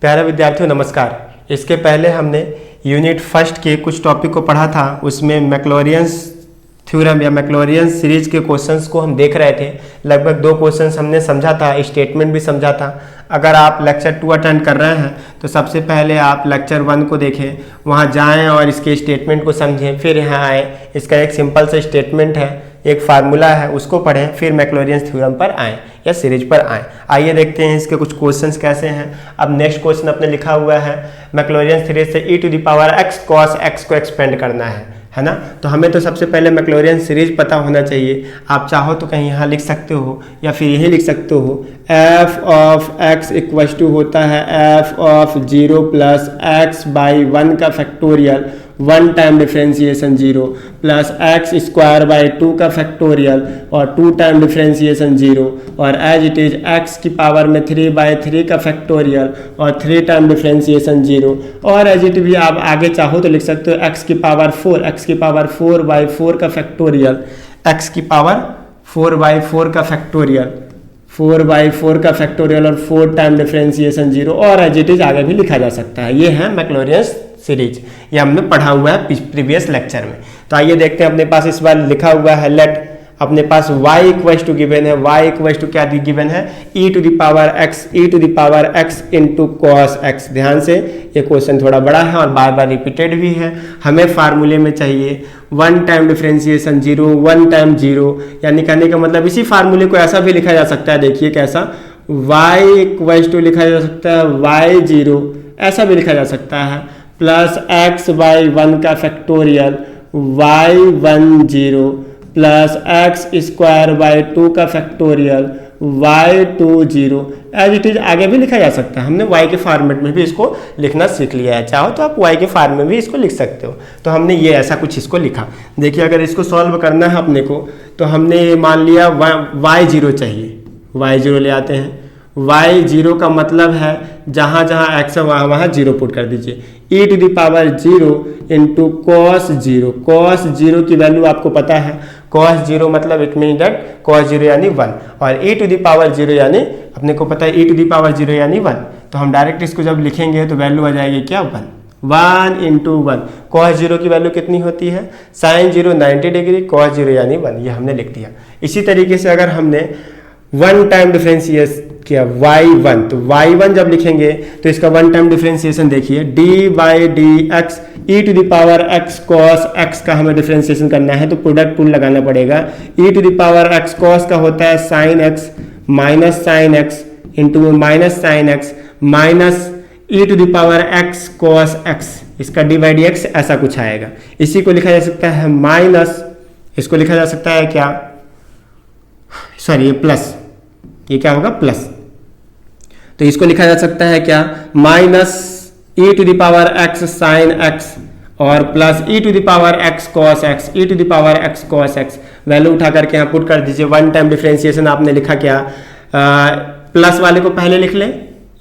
प्यारे विद्यार्थियों नमस्कार। इसके पहले हमने यूनिट फर्स्ट के कुछ टॉपिक को पढ़ा था। उसमें मैक्लॉरियंस थ्योरम या मैक्लॉरियंस सीरीज के क्वेश्चंस को हम देख रहे थे। लगभग 2 क्वेश्चंस हमने समझा था, स्टेटमेंट भी समझा था। अगर आप लेक्चर 2 अटेंड कर रहे हैं तो सबसे पहले आप लेक्चर 1 को देखें, वहां जाएं और इसके स्टेटमेंट को समझें, फिर यहाँ आए। इसका एक सिंपल सा स्टेटमेंट है, एक फार्मूला है, उसको पढ़ें, फिर मैक्लॉरियंस थ्योरम पर आएँ या सीरीज पर आएँ। आइए देखते हैं इसके कुछ क्वेश्चंस कैसे हैं। अब नेक्स्ट क्वेश्चन अपने लिखा हुआ है मैक्लॉरियंस सीरीज से e⁻x cos x को एक्सपेंड करना है ना। तो हमें तो सबसे पहले मैक्लॉरियंस सीरीज पता होना चाहिए। आप चाहो तो कहीं यहाँ लिख सकते हो या फिर यही लिख सकते हो f of x equal to होता है f of 0 plus x by 1 का factorial 1 time differentiation 0 plus x square by 2 का फैक्टोरियल और 2 टाइम डिफ्रेंसिएशन 0 और एज इट इज x की पावर में 3/3 का फैक्टोरियल और 3 टाइम डिफ्रेंसिएशन 0 और एज इट भी आप आगे चाहो तो लिख सकते हो x की पावर 4/4 का फैक्टोरियल x की पावर 4/4 का फैक्टोरियल 4/4 का फैक्टोरियल और 4 टाइम डिफ्रेंसिएशन 0 और एज इट इज आगे भी लिखा जा सकता है। ये है मैक्लॉरियंस सीरीज, ये हमने पढ़ा हुआ है प्रीवियस लेक्चर में। तो आइए देखते हैं, अपने पास इस बार लिखा हुआ है लेट, अपने पास y इक्वल टू गिवन है, y इक्वल टू क्या गिवन है e⁻x इंटू कॉस x। ध्यान से, ये क्वेश्चन थोड़ा बड़ा है और बार बार रिपीटेड भी है। हमें फार्मूले में चाहिए 1 टाइम डिफ्रेंसिएशन 0 1 टाइम 0, यानी कहने का मतलब इसी फार्मूले को ऐसा भी लिखा जा सकता है। देखिए कैसा, y इक्वल टू लिखा जा सकता है y0, ऐसा भी लिखा जा सकता है, प्लस x बाई 1 का factorial y10 plus x square by 2 का factorial y20। As it is आगे भी लिखा जा सकता है। हमने y के फॉर्मेट में भी इसको लिखना सीख लिया है, चाहो तो आप y के फॉर्म में भी इसको लिख सकते हो। तो हमने ये ऐसा कुछ इसको लिखा। देखिए अगर इसको सॉल्व करना है अपने को तो हमने मान लिया y0 चाहिए, y0 ले आते हैं। y0 का मतलब है जहाँ जहाँ x है वहाँ वहाँ 0 पुट कर दीजिए। e⁻0 इंटू cos 0, cos 0 की वैल्यू आपको पता है, cos 0 मतलब इट मीन दैट cos 0 यानी 1 और e⁻0 यानी अपने को पता है e⁻0 यानी 1। तो हम डायरेक्ट इसको जब लिखेंगे तो वैल्यू आ जाएगी क्या 1 इंटू 1। cos 0 की वैल्यू कितनी होती है, sin 0 90 डिग्री, cos 0 यानी 1, ये हमने लिख दिया। इसी तरीके से अगर हमने 1 टाइम डिफ्रेंशिएट किया y1, तो y1 जब लिखेंगे तो इसका 1 टाइम डिफ्रेंशिएशन देखिए d/dx e⁻x cos x का हमें डिफ्रेंशिएशन करना है तो प्रोडक्ट टूल लगाना पड़ेगा। e⁻x cos का होता है sin x minus sin x into minus sin x minus e⁻x cos x, इसका d/dx ऐसा कुछ आएगा। इसी को लिखा जा सकता है माइनस, इसको लिखा जा सकता है क्या, सॉरी ये प्लस, ये क्या होगा प्लस, तो इसको लिखा जा सकता है क्या माइनस e⁻x sin x और plus e⁻x cos x, e⁻x cos x value उठा करके यहाँ पुट कर दीजिए। 1 टाइम डिफ्रेंशिएशन आपने लिखा क्या, प्लस वाले को पहले लिख लें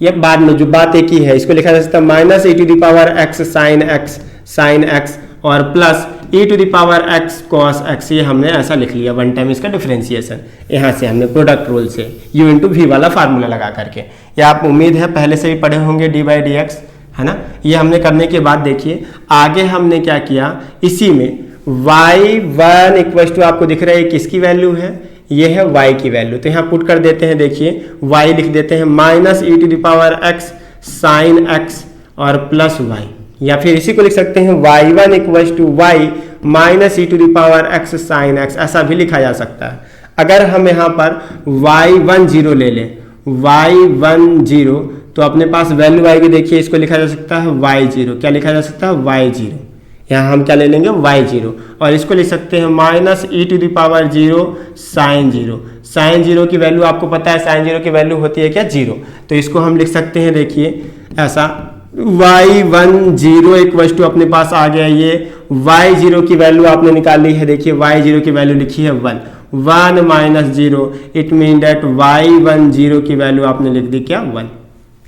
या बाद में, जो बात एक ही है। इसको लिखा जा सकता है माइनस e⁻x sin x और प्लस e⁻x cos x, ये हमने ऐसा लिख लिया 1 टाइम इसका डिफ्रेंशिएशन। यहाँ से हमने प्रोडक्ट रूल से u इंटू वी वाला फार्मूला लगा करके, ये आप उम्मीद है पहले से ही पढ़े होंगे d/dx, है ना। ये हमने करने के बाद देखिए आगे हमने क्या किया, इसी में y1 इक्वल टू आपको दिख रहा है किसकी वैल्यू है, ये है y की वैल्यू, तो यहाँ पुट कर देते हैं। देखिए y लिख देते हैं माइनस e⁻x sin x और प्लस y, या फिर इसी को लिख सकते हैं y1 equal to y minus e⁻x sin x, ऐसा भी लिखा जा सकता है। अगर हम यहाँ पर y10 ले लें, y10 तो अपने पास वैल्यू आएगी, देखिए इसको लिखा जा सकता है y0, क्या लिखा जा सकता है y0, यहाँ हम क्या ले लेंगे y0 और इसको लिख सकते हैं माइनस e⁻0 sin 0 की वैल्यू आपको पता है, sin 0 की वैल्यू होती है क्या 0, तो इसको हम लिख सकते हैं देखिए ऐसा y10 इक्वल टू अपने पास आ गया, ये y0 की वैल्यू आपने निकाली है। देखिए y0 की वैल्यू लिखी है 1 minus 0, it mean that y10 की वैल्यू आपने लिख दी क्या 1।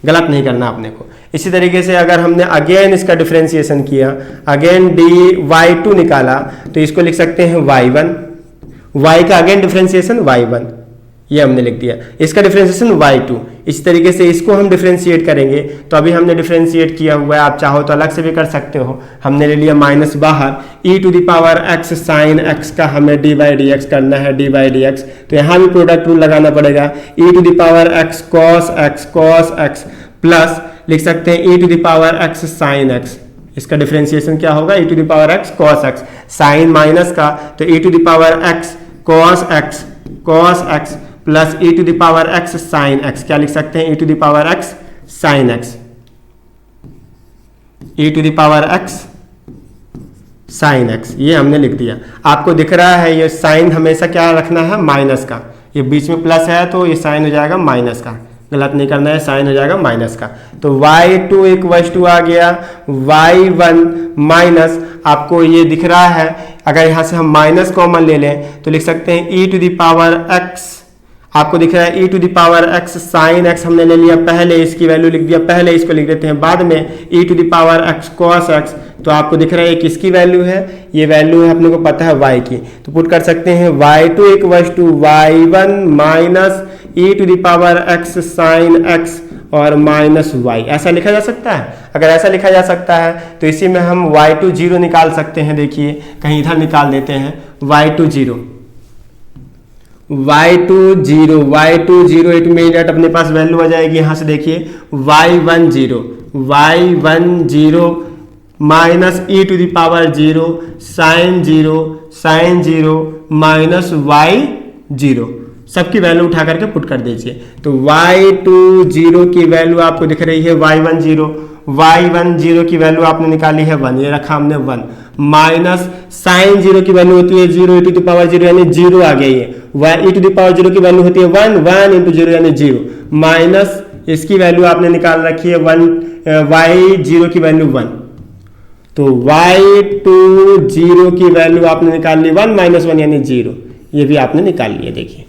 गलत नहीं करना आपने को। इसी तरीके से अगर हमने अगेन इसका डिफ्रेंशिएशन किया, अगेन dy2 निकाला, तो इसको लिख सकते हैं y1, y का अगेन डिफ्रेंशिएशन y1, ये हमने लिख दिया। इसका डिफरेंशिएशन y2। इस तरीके से इसको हम डिफरेंशिएट करेंगे, तो अभी हमने डिफरेंशिएट किया हुआ है, आप चाहो तो अलग से भी कर सकते हो। हमने ले लिया माइनस बाहर, e to the power x sine x का हमें dy dx करना है, dy dx, तो यहाँ भी प्रोडक्ट रूल लगाना पड़ेगा। e to the power x cos x plus लिख सकते हैं e to the power x sine x। इसका डिफरेंशिएशन क्या होगा, e to the power x cos x, sine minus का तो e to the power x cos x plus e to the power x sine x। क्या लिख सकते हैं, e to the power x sine x, e to the power x sine x, ये हमने लिख दिया। आपको दिख रहा है ये साइन हमेशा क्या रखना है, माइनस का, ये बीच में प्लस है तो ये साइन हो जाएगा माइनस का, गलत नहीं करना है, साइन हो जाएगा माइनस का। तो y2 इक्वल्स टू आ गया y1 माइनस, आपको ये दिख रहा है, अगर यहाँ से हम माइनस कॉमन ले लें तो लिख सकते हैं e to the power x, आपको दिख रहा है e to the power x sine x हमने ले लिया, पहले इसकी वैल्यू लिख दिया, पहले इसको लिख देते हैं बाद में e to the power x cos x। तो आपको दिख रहा है किसकी वैल्यू है, ये वैल्यू है अपने को पता है y की, तो पुट कर सकते हैं y2 equals to y1 minus e to the power x sine x और माइनस y। ऐसा लिखा जा सकता है। अगर ऐसा लिखा जा सकता है तो इसी में हम y2 0 निकाल सकते हैं। देखिए कहीं इधर निकाल देते हैं, y2 0 इट मीन दैट अपने पास वैल्यू आ जाएगी यहाँ से, देखिए y1 0 minus e to the power 0 sine 0 minus y 0, सबकी वैल्यू उठा करके पुट कर दीजिए। तो y2 0 की वैल्यू आपको दिख रही है y1 0 की वैल्यू आपने निकाली है 1, ये रखा हमने 1, माइनस साइन 0 की वैल्यू होती है 0 e टू द पावर 0 यानी 0 आ गई है, e टू द पावर 0 की वैल्यू होती है 1 इंटू 0 यानी 0, माइनस इसकी वैल्यू आपने निकाल रखी है 1, y0 की वैल्यू 1, तो y2 0 की वैल्यू आपने निकाल ली 1 माइनस 1 यानी 0, ये भी आपने निकाल लिया। देखिए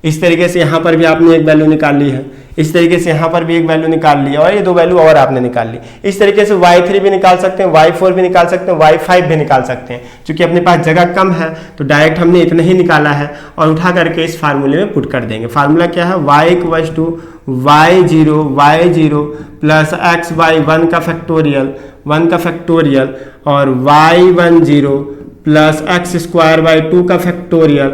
इस तरीके से यहाँ पर भी आपने एक वैल्यू निकाल ली है, इस तरीके से यहाँ पर भी एक वैल्यू निकाल ली है, और ये दो वैल्यू और आपने निकाल ली। इस तरीके से y3 भी निकाल सकते हैं, y4 भी निकाल सकते हैं, y5 भी निकाल सकते हैं। क्योंकि अपने पास जगह कम है तो डायरेक्ट हमने इतना ही निकाला है और उठा करके इस फार्मूले में पुट कर देंगे। फार्मूला क्या है, y equals to y0 plus x by 1 का फैक्टोरियल और y10 plus x square by 2 का फैक्टोरियल,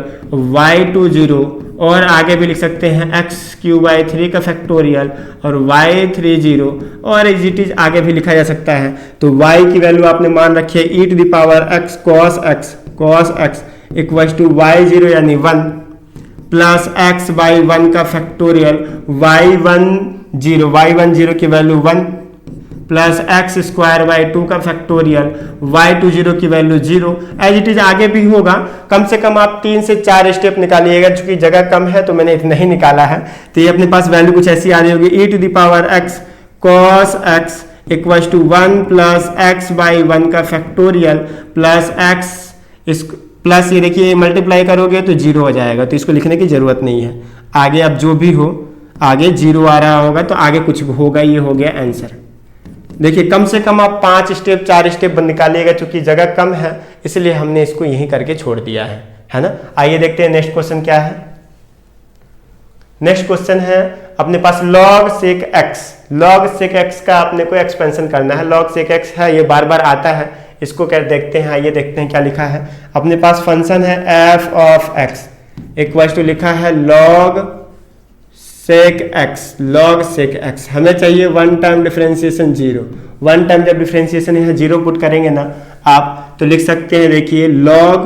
y20 और आगे भी लिख सकते हैं x³ बाई 3 का फैक्टोरियल और y30 और इट इज आगे भी लिखा जा सकता है। तो y की वैल्यू आपने मान रखी है e to the power x cos x equals to y0 यानी 1 प्लस x बाई 1 का फैक्टोरियल y10 की value 1 plus x square by 2 का फैक्टोरियल, y20 की वैल्यू 0। एज इट इज आगे भी होगा, कम से कम आप 3 से 4 स्टेप निकालिएगा, चूंकि जगह कम है तो मैंने इतना ही निकाला है। तो ये अपने पास वैल्यू कुछ ऐसी आ रही होगी, e to the power x cos x equals to 1 plus x by 1 का फैक्टोरियल प्लस x प्लस ये देखिए मल्टीप्लाई करोगे तो 0 हो जाएगा, तो इसको लिखने की जरूरत नहीं है। आगे अब जो भी हो, आगे 0 आ रहा होगा तो आगे कुछ होगा, ये हो गया आंसर। देखिए कम से कम आप 5 स्टेप 4 स्टेप निकालिएगा, चूंकि जगह कम है इसलिए हमने इसको यहीं करके छोड़ दिया है ना। आइए देखते हैं नेक्स्ट क्वेश्चन क्या है। नेक्स्ट क्वेश्चन है अपने पास log sec x का अपने को एक्सपेंशन करना है। log sec x है, ये बार बार आता है, इसको क्या देखते हैं, आइए देखते हैं क्या लिखा है। अपने पास फंक्शन है f of x equals to लिखा है log sec x, हमें चाहिए one time differentiation 0। One time जब डिफरेंशिएशन यहाँ 0 पुट करेंगे ना आप, तो लिख सकते हैं देखिए log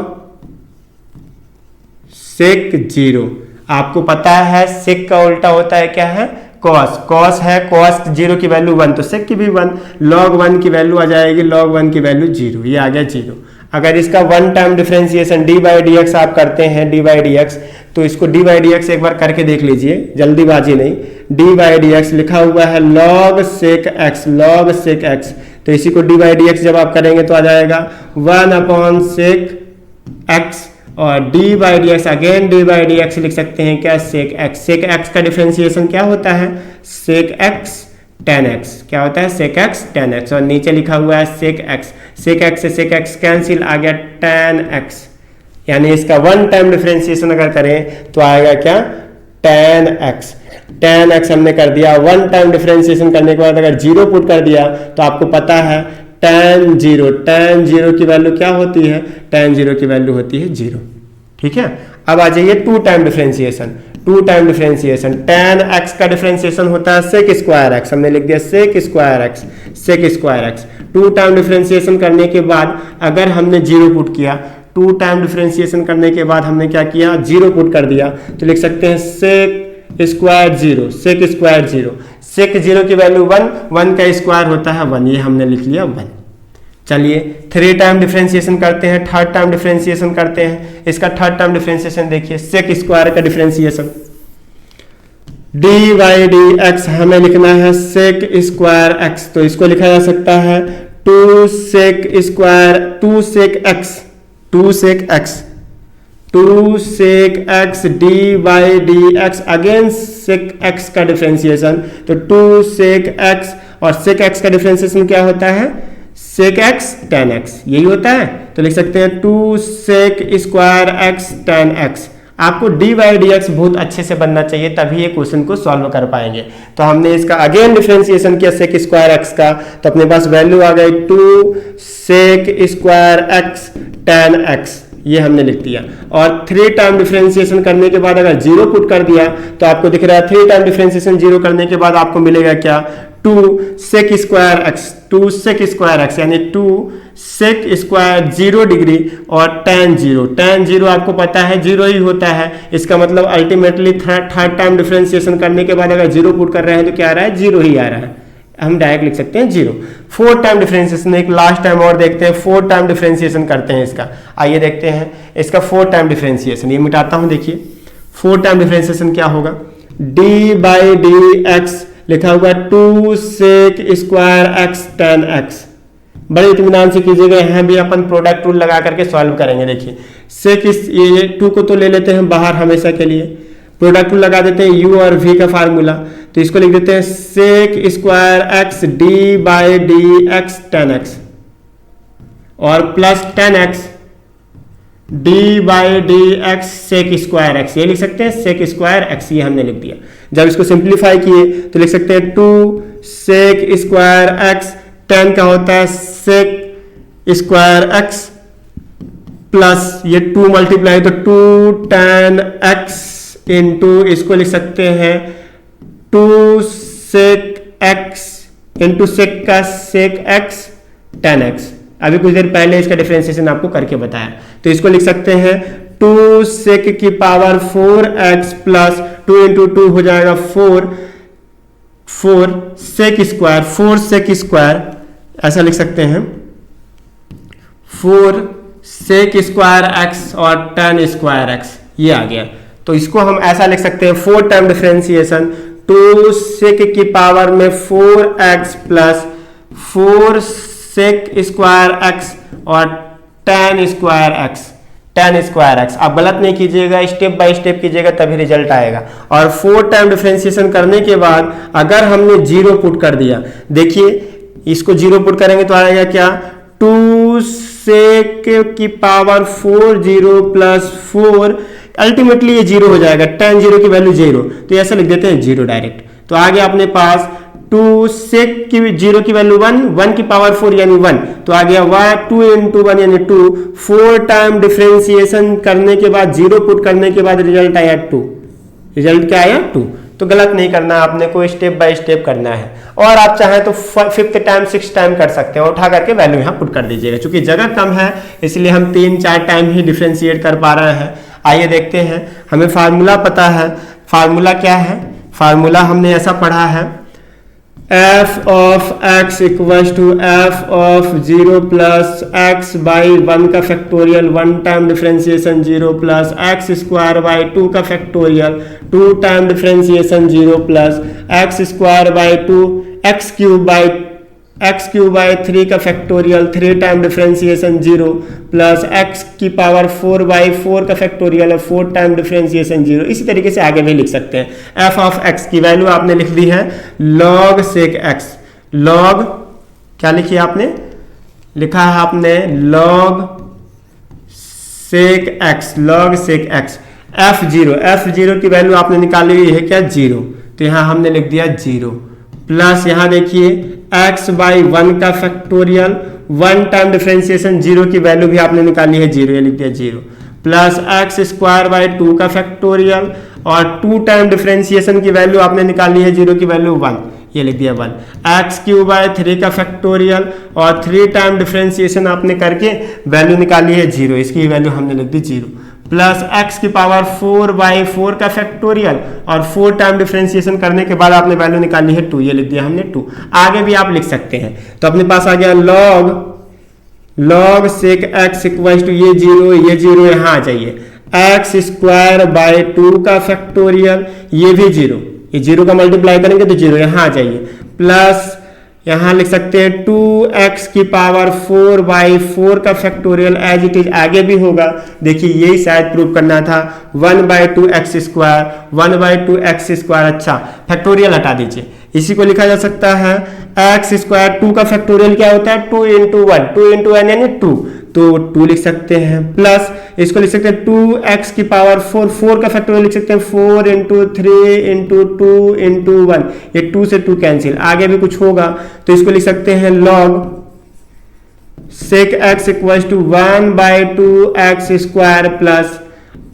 sec 0। आपको पता है sec का उल्टा होता है क्या है, cos है, cos 0 की वैल्यू 1 तो sec की भी 1, log 1 की वैल्यू आ जाएगी, log 1 की वैल्यू 0, ये आ गया 0। अगर इसका one time differentiation dy dx आप करते हैं dy dx, तो इसको dy dx एक बार करके देख लीजिए, जल्दीबाजी नहीं। dy dx लिखा हुआ है log sec x, तो इसी को dy dx जब आप करेंगे तो आ जाएगा 1/sec x और dy dx again dy dx लिख सकते हैं क्या, sec x का डिफरेंशिएशन क्या होता है, sec x tan x, क्या होता है sec x tan x, और नीचे लिखा हुआ है sec x से sec x कैंसिल, आ गया tan x। यानी इसका वन टाइम डिफरेंशिएशन अगर करें तो आएगा क्या, tan x। tan x हमने कर दिया। वन टाइम डिफरेंशिएशन करने के बाद अगर जीरो पुट कर दिया तो आपको पता है tan जीरो की वैल्यू क्या होती है? tan जीरो की वैल्यू होती है जीरो। ठीक है, अब आ जाइए two time differentiation. Two time differentiation tan x का डिफरेंशिएशन होता है sec स्क्वायर x, हमने लिख दिया sec square x। Two time differentiation करने के बाद अगर हमने जीरो पुट किया, टू टाइम डिफरेंशिएशन करने के बाद हमने क्या किया? जीरो पुट कर दिया, तो लिख सकते हैं sec square zero. sec zero की वैल्यू वन का स्क्वायर होता है वन, ये हमने लिख लिया वन। चलिए थ्री टाइम डिफरेंशिएशन करते हैं, थर्ड टाइम डिफरेंशिएशन करते हैं। इसका थर्ड टाइम डिफरेंशिएशन देखिए, sec स्क्वायर का differentiation D by d x हमें लिखना है sec स्क्वायर x, तो इसको लिखा जा सकता है two sec x d by d x, again sec x का डिफरेंशिएशन, तो टू सेक एक्स, और sec x का डिफरेंशिएशन क्या होता है? sec x tan x, यही होता है। तो लिख सकते हैं two sec square x tan x। आपको डी बाई डी एक्स बहुत अच्छे से बनना चाहिए, तभी ये क्वेश्चन को सॉल्व कर पाएंगे। तो हमने इसका अगेन डिफरेंशिएशन किया sec स्क्वायर x का, तो अपने पास वैल्यू आ गई two sec square x tan x, ये हमने लिख दिया। और थ्री टाइम डिफरेंशिएशन करने के बाद अगर जीरो पुट कर दिया तो आपको दिख रहा है थ्री टाइम डिफरेंशिएशन जीरो करने के बाद आपको मिलेगा क्या? टू sec स्क्वायर x, यानी two sec square zero degree और tan जीरो आपको पता है जीरो ही होता है। इसका मतलब अल्टीमेटली थर्ड टाइम डिफरेंशिएशन करने के बाद अगर जीरो पुट कर रहे हैं तो क्या आ रहा है? जीरो ही आ रहा है, हम डायरेक्ट लिख सकते हैं जीरो। फोर्थ टाइम डिफरेंशिएशन, एक लास्ट टाइम और देखते हैं, फोर्थ टाइम डिफरेंशिएशन करते हैं इसका। आइए देखते हैं इसका फोर्थ टाइम डिफरेंशिएशन, ये मिटाता हूं। देखिए फोर्थ टाइम डिफरेंशिएशन क्या होगा? डी बाई डी एक्स लिखा हुआ two sec square x tan x। बड़े इत्मीनान से कीजिएगा, यहाँ भी अपन प्रोडक्ट रूल लगा करके सॉल्व करेंगे। देखिए सेक ये टू को तो ले लेते हैं बाहर हमेशा के लिए, प्रोडक्ट रूल लगा देते हैं u और v का फार्मूला, तो इसको लिख देते हैं sec square x d by d x tan x, और plus tan x d by d x sec square x, ये लिख सकते हैं सेक स्क्वायर एक्स, ये हमने लिख दिया। जब इसको सिंप्लीफाई किए तो लिख सकते हैं two sec square x, tan का होता है सेक स्क्वायर एक्स, प्लस ये टू मल्टीप्लाई तो टू tan एक्स इंटू, इसको लिख सकते हैं two sec x into sec का सेक एक्स tan एक्स। अभी कुछ देर पहले इसका डिफरेंशिएशन आपको करके बताया, तो इसको लिख सकते हैं टू सेक की power 4x plus two into two हो जाएगा फोर सेक स्क्वायर, ऐसा लिख सकते हैं 4 सेक स्क्वायर x और tan स्क्वायर x, ये आ गया। तो इसको हम ऐसा लिख सकते हैं four time differentiation, two sec की पावर में 4x plus 4 sec square x और tan स्क्वायर x। आप गलत नहीं कीजिएगा, स्टेप बाय स्टेप कीजिएगा तभी रिजल्ट आएगा। और फोर टाइम डिफरेंशिएशन करने के बाद अगर हमने जीरो पुट कर दिया, देखिए इसको जीरो पुट करेंगे तो आएगा क्या? टू सेक की पावर 4 जीरो प्लस 4, अल्टीमेटली ये जीरो हो जाएगा, tan जीरो की वैल्यू जीरो, तो ऐसा लिख देते हैं जीरो डायरेक्ट। तो आ गया अपने पास टू सेक की जीरो की वैल्यू वन की पावर 4 यानी 1, तो आ गया टू इंटू वन यानी 2। फोर टाइम डिफरेंशिएशन करने के बाद जीरो पुट करने के बाद रिजल्ट आया 2। रिजल्ट क्या आया? 2। तो गलत नहीं करना, आपने को स्टेप बाय स्टेप करना है। और आप चाहें तो फिफ्थ टाइम 6 टाइम कर सकते हैं, उठा करके वैल्यू यहाँ पुट कर दीजिएगा। चूंकि जगह कम है इसलिए हम 3-4 टाइम ही डिफरेंशिएट कर पा रहे हैं। आइए देखते हैं, हमें फार्मूला पता है। फार्मूला क्या है? फार्मूला हमने ऐसा पढ़ा है, f of x equals to f of 0 plus x by 1 का factorial, one time differentiation 0 plus x square by 2 का factorial, two time differentiation 0 plus x square by 2 x cube by 3 का factorial, three time differentiation 0 plus x की power 4 by 4 का factorial है, four time differentiation 0। इसी तरीके से आगे भी लिख सकते हैं। f ऑफ x की वैल्यू आपने लिख दी है log sec x। log क्या लिखी आपने? लिखा है आपने log sec x। F0 की वैल्यू आपने निकाली हुई है क्या 0, तो यहाँ हमने लिख दिया 0 प्लस यहाँ देखिए x बाई 1 का फैक्टोरियल, 1 टाइम डिफरेंशिएशन 0 की वैल्यू भी आपने निकाली है 0, ये लिख दिया 0 प्लस एक्स स्क्वायर बाई 2 का फैक्टोरियल और 2 टाइम डिफरेंशिएशन की वैल्यू आपने निकाली है 0 की वैल्यू 1, ये लिख दिया 1 एक्स क्यूब बाय 3 का फैक्टोरियल और 3 टाइम डिफरेंशिएशन आपने करके वैल्यू निकाली है 0, इसकी वैल्यू हमने लिख दी 0 प्लस एक्स की पावर 4 बाई 4 का फैक्टोरियल और 4 टाइम डिफरेंशिएशन करने के बाद आपने वैल्यू निकाली है 2, ये लिख दिया हमने 2। आगे भी आप लिख सकते हैं, तो अपने पास आ गया log sec x equal to ये 0 यहाँ आ जाइए एक्स स्क्वायर बाय 2 का फैक्टोरियल, ये भी 0, ये 0 का मल्टीप्लाई करेंगे तो 0 यहाँ आ जाइए प्लस यहाँ लिख सकते हैं 2x की पावर 4 बाई 4 का फैक्टोरियल एज इट इज आगे भी होगा, देखिए यही शायद प्रूव करना था 1 by 2x square 1 by 2x square, अच्छा फैक्टोरियल हटा दीजिए, इसी को लिखा जा सकता है एक्स स्क्वायर 2 का फैक्टोरियल क्या होता है 2 इंटू 1 यानी 2, तो 2 लिख सकते हैं प्लस इसको लिख सकते हैं 2x की पावर 4 का फैक्टोरियल लिख सकते हैं 4 इंटू 3 इंटू 2 इंटू 1, ये 2 से 2 कैंसिल, आगे भी कुछ होगा तो इसको लिख सकते हैं log sec x equal to 1 by 2x square plus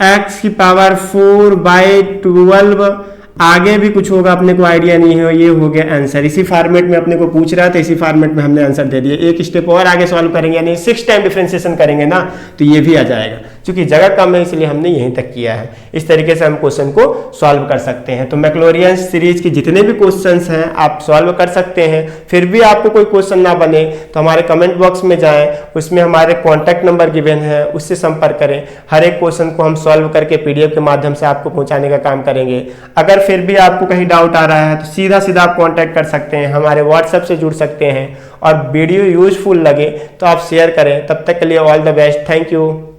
x की पावर 4 बाई 12, आगे भी कुछ होगा अपने को आइडिया नहीं है, ये हो गया आंसर। इसी फॉर्मेट में अपने को पूछ रहा था, इसी फॉर्मेट में हमने आंसर दे दिया। एक स्टेप और आगे सॉल्व करेंगे यानी 6 टाइम डिफरेंशिएशन करेंगे ना तो ये भी आ जाएगा, क्योंकि जगह कम है इसलिए हमने यहीं तक किया है। इस तरीके से हम क्वेश्चन को सॉल्व कर सकते हैं। तो मैक्लोरियन सीरीज के जितने भी क्वेश्चंस हैं आप सॉल्व कर सकते हैं। फिर भी आपको कोई क्वेश्चन ना बने तो हमारे कमेंट बॉक्स में जाएं, उसमें हमारे कॉन्टैक्ट नंबर गिवन है, उससे संपर्क करें। हर एक क्वेश्चन को हम सॉल्व करके PDF के माध्यम से आपको पहुंचाने का काम करेंगे। अगर फिर भी आपको कहीं डाउट आ रहा है तो सीधा सीधा आप कॉन्टैक्ट कर सकते हैं, हमारे व्हाट्सएप से जुड़ सकते हैं। और वीडियो यूजफुल लगे तो आप शेयर करें। तब तक के लिए all the best, thank you.